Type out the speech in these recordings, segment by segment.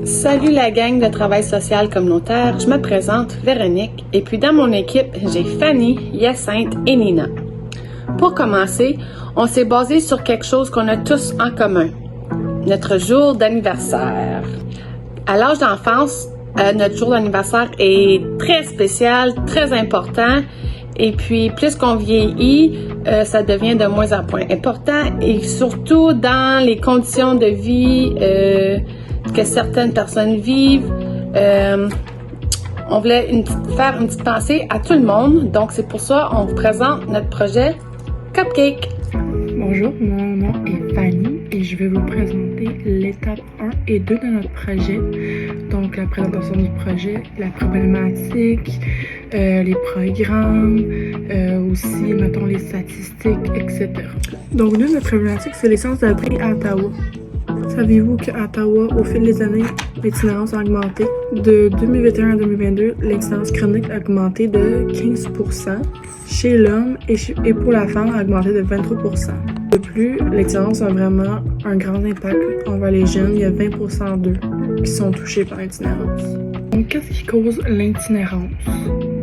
Salut la gang de travail social communautaire, je me présente Véronique et puis dans mon équipe, j'ai Fanny, Hyacinthe et Nina. Pour commencer, on s'est basé sur quelque chose qu'on a tous en commun, notre jour d'anniversaire. À l'âge d'enfance, notre jour d'anniversaire est très spécial, très important et puis plus qu'on vieillit, ça devient de moins en moins important et surtout dans les conditions de vie que certaines personnes vivent. On voulait faire une petite pensée à tout le monde, donc c'est pour ça qu'on vous présente notre projet Cupcake. Bonjour, mon nom est Fanny et je vais vous présenter l'étape 1 et 2 de notre projet. Donc la présentation du projet, la problématique, les programmes, aussi, mettons, les statistiques, etc. Donc nous, notre problématique, c'est les sans-abri à Ottawa. Saviez-vous qu'à Ottawa, au fil des années, l'itinérance a augmenté? De 2021 à 2022, l'incidence chronique a augmenté de 15%. Chez l'homme et pour la femme, a augmenté de 23%. De plus, l'itinérance a vraiment un grand impact envers les jeunes. Il y a 20% d'eux qui sont touchés par l'itinérance. Donc, qu'est-ce qui cause l'itinérance?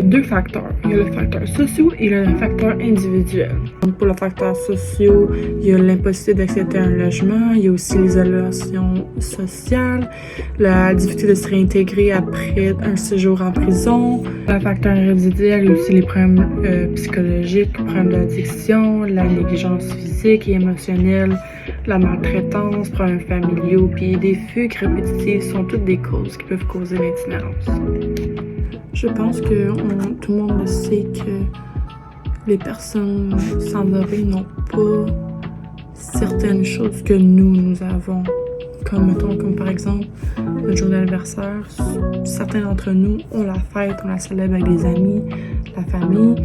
Deux facteurs. Il y a le facteur social et le facteur individuel. Donc, pour le facteur social, il y a l'impossibilité d'accéder à un logement, il y a aussi l'isolation sociale, la difficulté de se réintégrer après un séjour en prison. Le facteur individuel, il y a aussi les problèmes psychologiques, problèmes d'addiction, la négligence physique et émotionnelle, la maltraitance, problèmes familiaux, puis des fugues répétitives sont toutes des causes qui peuvent causer l'itinérance. Je pense que tout le monde le sait que les personnes sans-abri n'ont pas certaines choses que nous avons. Comme par exemple notre jour d'anniversaire. Certains d'entre nous, on la fête, on la célèbre avec des amis, la famille.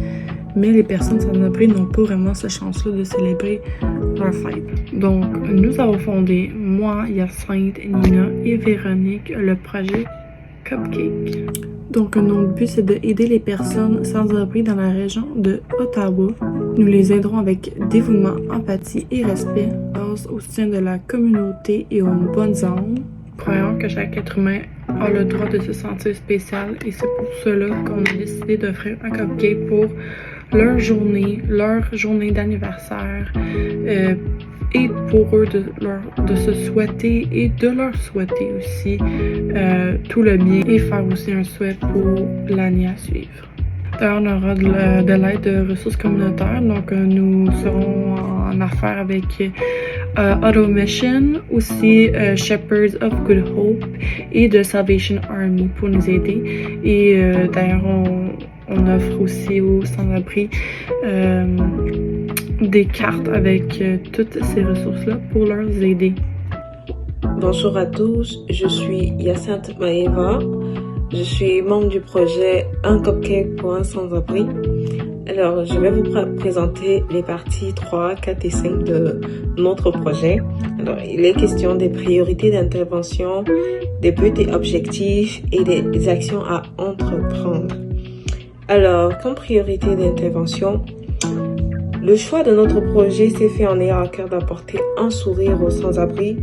Mais les personnes sans-abri n'ont pas vraiment cette chance-là de célébrer leur fête. Donc, nous avons fondé, moi, Hyacinthe, Nina et Véronique, le projet Cupcake. Donc, notre but, c'est d'aider les personnes sans-abri dans la région de Ottawa. Nous les aiderons avec dévouement, empathie et respect, grâce au soutien de la communauté et aux bonnes âmes. Croyons que chaque être humain a le droit de se sentir spécial et c'est pour cela qu'on a décidé d'offrir un cupcake pour leur journée d'anniversaire et pour eux de se souhaiter et de leur souhaiter aussi tout le bien et faire aussi un souhait pour l'année à suivre. D'ailleurs, on aura de l'aide de ressources communautaires, donc nous serons en affaire avec Auto Mission, aussi Shepherds of Good Hope et The Salvation Army pour nous aider. Et d'ailleurs, on offre aussi aux sans-abri des cartes avec toutes ces ressources-là pour leur aider. Bonjour à tous, je suis Hyacinthe Maeva. Je suis membre du projet Un Cupcake pour un sans-abri. Alors, je vais vous présenter les parties 3, 4 et 5 de notre projet. Alors, il est question des priorités d'intervention, des buts et objectifs et des actions à entreprendre. Alors, comme priorité d'intervention, le choix de notre projet s'est fait en ayant à cœur d'apporter un sourire aux sans-abri,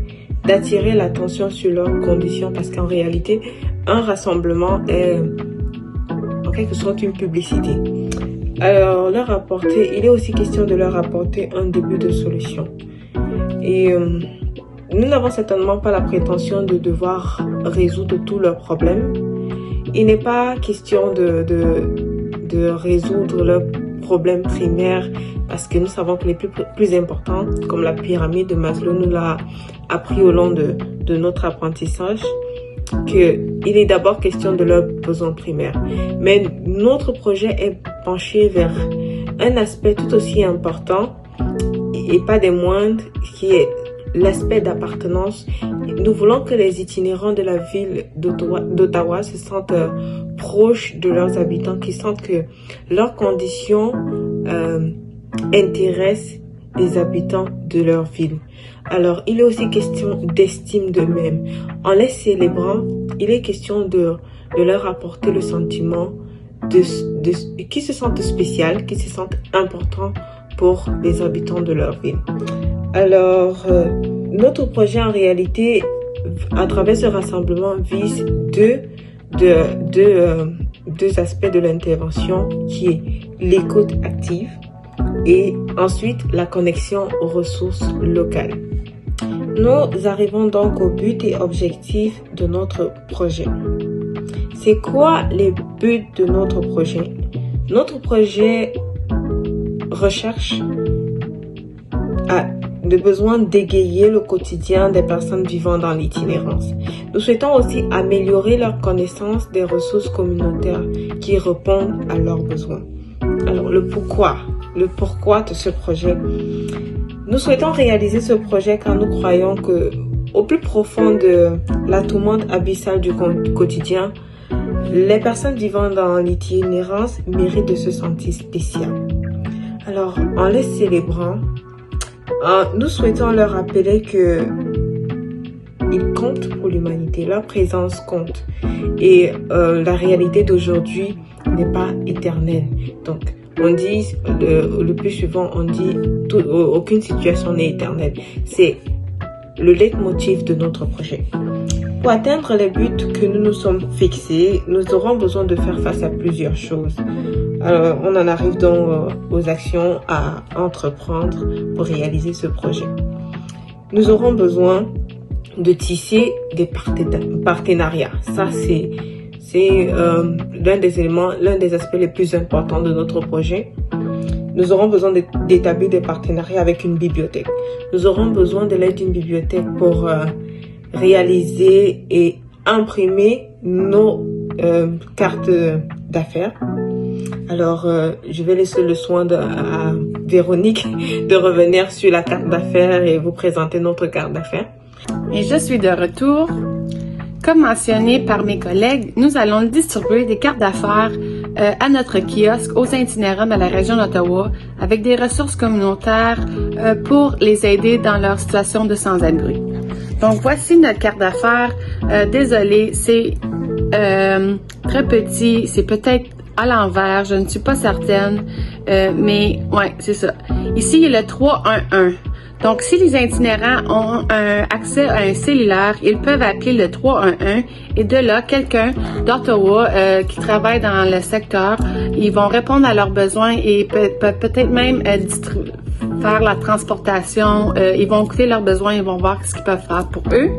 d'attirer l'attention sur leurs conditions parce qu'en réalité, un rassemblement est en quelque sorte une publicité. Alors, il est aussi question de leur apporter un début de solution. Et nous n'avons certainement pas la prétention de devoir résoudre tous leurs problèmes. Il n'est pas question de résoudre leurs problèmes primaires parce que nous savons que les plus importants, comme la pyramide de Maslow nous l'a appris au long de notre apprentissage, qu'il est d'abord question de leurs besoins primaires. Mais notre projet est penché vers un aspect tout aussi important et pas des moindres, qui est l'aspect d'appartenance. Nous voulons que les itinérants de la ville d'Ottawa se sentent proches de leurs habitants, qu'ils sentent que leurs conditions intéressent les habitants de leur ville. Alors, il est aussi question d'estime d'eux-mêmes. En les célébrant, il est question de leur apporter le sentiment qu'ils se sentent spécial, qu'ils se sentent importants pour les habitants de leur ville. Alors, notre projet en réalité à travers ce rassemblement vise deux aspects de l'intervention qui est l'écoute active et ensuite la connexion aux ressources locales. Nous arrivons donc au but et objectif de notre projet. C'est quoi les buts de notre projet? Notre projet recherche le besoin d'égayer le quotidien des personnes vivant dans l'itinérance. Nous souhaitons aussi améliorer leur connaissance des ressources communautaires qui répondent à leurs besoins. Alors, le pourquoi de ce projet. Nous souhaitons réaliser ce projet car nous croyons que, au plus profond de la tourmente abyssale du quotidien, les personnes vivant dans l'itinérance méritent de se sentir spéciales. Alors, en les célébrant, nous souhaitons leur rappeler que ils comptent pour l'humanité, leur présence compte. Et la réalité d'aujourd'hui n'est pas éternelle. Donc, on dit, le plus souvent, on dit, aucune situation n'est éternelle. C'est le leitmotiv de notre projet. Pour atteindre les buts que nous nous sommes fixés, nous aurons besoin de faire face à plusieurs choses. On en arrive donc aux actions à entreprendre pour réaliser ce projet. Nous aurons besoin de tisser des partenariats. Ça, c'est l'un des éléments, l'un des aspects les plus importants de notre projet. Nous aurons besoin d'établir des partenariats avec une bibliothèque. Nous aurons besoin de l'aide d'une bibliothèque pour réaliser et imprimer nos cartes d'affaires. Alors, je vais laisser le soin à Véronique de revenir sur la carte d'affaires et vous présenter notre carte d'affaires. Et je suis de retour. Comme mentionné par mes collègues, nous allons distribuer des cartes d'affaires à notre kiosque aux itinérants de la région d'Ottawa avec des ressources communautaires pour les aider dans leur situation de sans-abri. Donc, voici notre carte d'affaires. Désolée, c'est très petit, c'est peut-être à l'envers, je ne suis pas certaine, mais ouais, c'est ça. Ici, il y a le 311. Donc, si les itinérants ont accès à un cellulaire, ils peuvent appeler le 311 et de là, quelqu'un d'Ottawa qui travaille dans le secteur, ils vont répondre à leurs besoins et peut-être même faire la transportation. Ils vont écouter leurs besoins, ils vont voir ce qu'ils peuvent faire pour eux.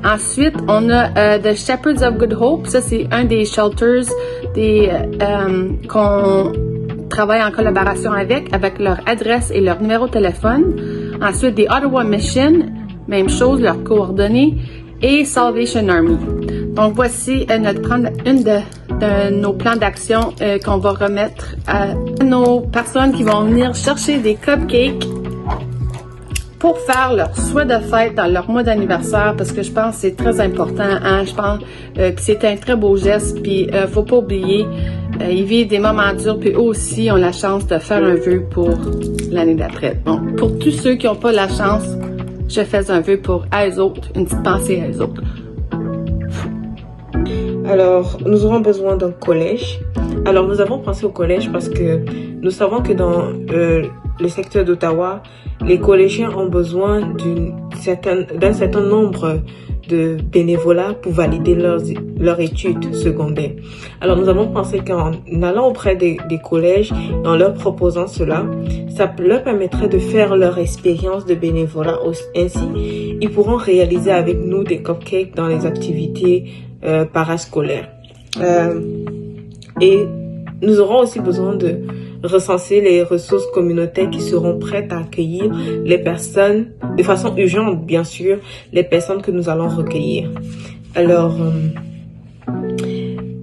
Ensuite, on a The Shepherds of Good Hope. Ça, c'est un des shelters qu'on travaille en collaboration avec leur adresse et leur numéro de téléphone. Ensuite, des Ottawa Mission, même chose, leurs coordonnées, et Salvation Army. Donc, voici une de nos plans d'action qu'on va remettre à nos personnes qui vont venir chercher des cupcakes pour faire leur souhait de fête dans leur mois d'anniversaire, parce que je pense que c'est très important. Hein? Je pense que c'est un très beau geste, puis faut pas oublier, ils vivent des moments durs, puis eux aussi ont la chance de faire un vœu pour l'année d'après. Bon, pour tous ceux qui n'ont pas la chance, je fais un vœu pour eux autres, une petite pensée à eux autres. Alors, nous aurons besoin d'un collège. Alors, nous avons pensé au collège parce que nous savons que dans le secteur d'Ottawa, les collégiens ont besoin d'un certain nombre de bénévolats pour valider leurs études secondaires. Alors, nous avons pensé qu'en allant auprès des collèges et en leur proposant cela, ça leur permettrait de faire leur expérience de bénévolat. Ainsi, ils pourront réaliser avec nous des cupcakes dans les activités parascolaires. Et nous aurons aussi besoin de recenser les ressources communautaires qui seront prêtes à accueillir les personnes, de façon urgente bien sûr, les personnes que nous allons recueillir. Alors,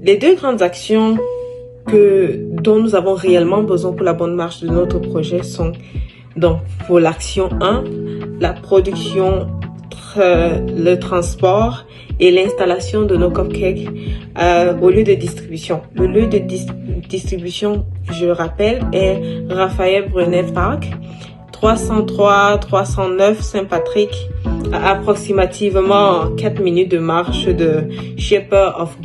les deux grandes actions dont nous avons réellement besoin pour la bonne marche de notre projet sont donc pour l'action 1, la production, le transport et l'installation de nos cupcakes au lieu de distribution. Le lieu de distribution, je le rappelle, est Raphaël Brunet Park, 303-309 Saint-Patrick, à approximativement 4 minutes de marche de Shepherd of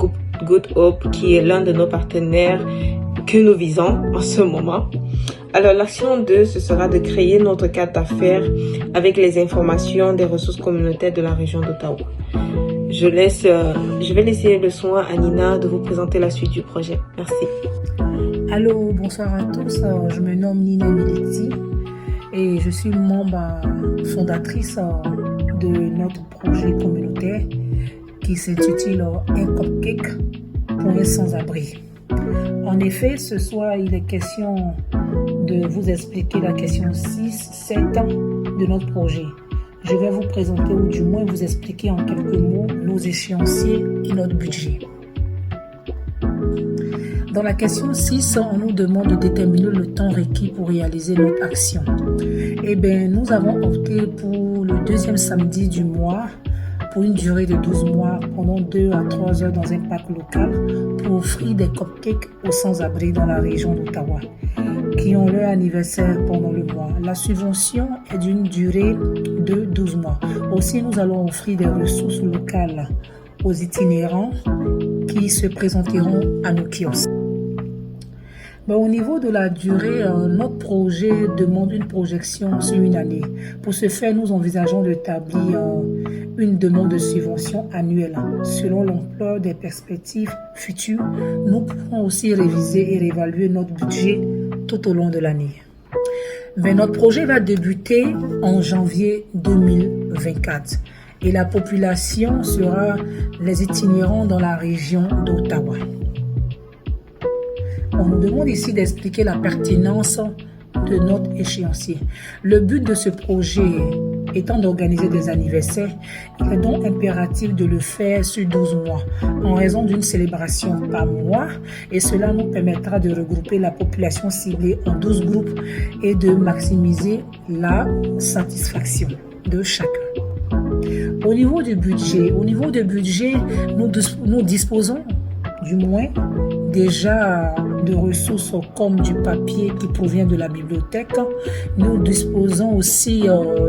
Good Hope, qui est l'un de nos partenaires que nous visons en ce moment. Alors, l'action 2, ce sera de créer notre carte d'affaires avec les informations des ressources communautaires de la région d'Ottawa. Je vais laisser le soin à Nina de vous présenter la suite du projet. Merci. Allô, bonsoir à tous. Je me nomme Nina Militi et je suis membre fondatrice de notre projet communautaire qui s'intitule Un cupcake pour un sans-abri. En effet, ce soir, il est question de vous expliquer la question 6-7 de notre projet. Je vais vous présenter ou du moins vous expliquer en quelques mots nos échéanciers et notre budget. Dans la question 6, on nous demande de déterminer le temps requis pour réaliser notre action. Eh bien, nous avons opté pour le deuxième samedi du mois pour une durée de 12 mois pendant 2 à 3 heures dans un parc local pour offrir des cupcakes aux sans-abri dans la région d'Ottawa qui ont leur anniversaire pendant le mois. La subvention est d'une durée de 12 mois. Aussi, nous allons offrir des ressources locales aux itinérants qui se présenteront à nos kiosques. Au niveau de la durée, notre projet demande une projection sur une année. Pour ce faire, nous envisageons d'établir une demande de subvention annuelle. Selon l'ampleur des perspectives futures, nous pourrons aussi réviser et réévaluer notre budget tout au long de l'année. Mais notre projet va débuter en janvier 2024 et la population sera les itinérants dans la région d'Ottawa. On nous demande ici d'expliquer la pertinence de notre échéancier. Le but de ce projet étant d'organiser des anniversaires, il est donc impératif de le faire sur 12 mois en raison d'une célébration par mois et cela nous permettra de regrouper la population ciblée en 12 groupes et de maximiser la satisfaction de chacun. Au niveau du budget, nous disposons du moins déjà de ressources comme du papier qui provient de la bibliothèque. Nous disposons aussi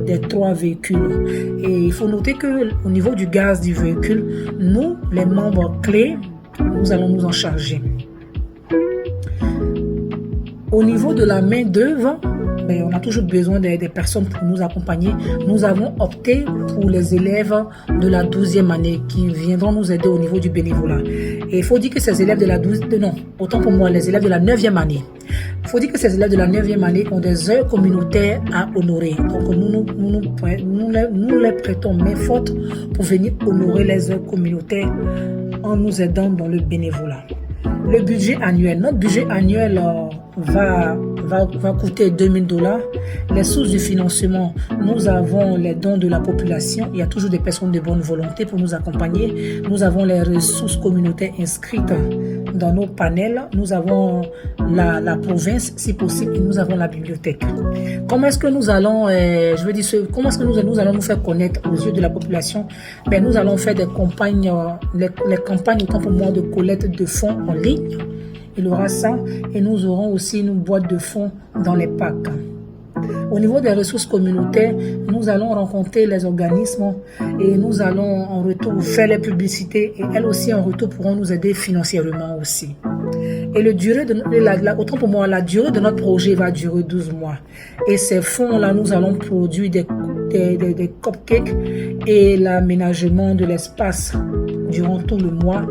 des 3 véhicules. Et il faut noter qu'au niveau du gaz du véhicule, nous, les membres clés, nous allons nous en charger. Au niveau de la main-d'œuvre, on a toujours besoin des personnes pour nous accompagner. Nous avons opté pour les élèves de la 12e année qui viendront nous aider au niveau du bénévolat. Et il faut dire que ces élèves de la 9e année. Il faut dire que ces élèves de la 9e année ont des heures communautaires à honorer. Donc nous les prêtons main forte pour venir honorer les heures communautaires en nous aidant dans le bénévolat. Le budget annuel. Notre budget annuel va coûter $2000. Les sources du financement, nous avons les dons de la population. Il y a toujours des personnes de bonne volonté pour nous accompagner. Nous avons les ressources communautaires inscrites dans nos panels. Nous avons la province, si possible, et nous avons la bibliothèque. Comment est-ce que nous allons, nous allons nous faire connaître aux yeux de la population? Nous allons faire des campagnes, les campagnes autant pour moi de collecte de fonds en ligne. Il y aura ça et nous aurons aussi une boîte de fonds dans les packs. Au niveau des ressources communautaires, nous allons rencontrer les organismes et nous allons en retour faire les publicités et elles aussi en retour pourront nous aider financièrement aussi. Et la durée de notre projet va durer 12 mois. Et ces fonds-là, nous allons produire des cupcakes et l'aménagement de l'espace durant tout le mois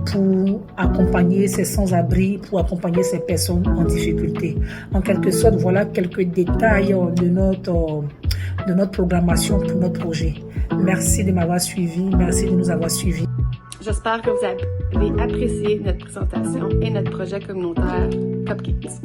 pour accompagner ces sans-abri, pour accompagner ces personnes en difficulté. En quelque sorte, voilà quelques détails de notre programmation pour notre projet. Merci de m'avoir suivi, merci de nous avoir suivis. J'espère que vous avez apprécié notre présentation et notre projet communautaire Cupcakes.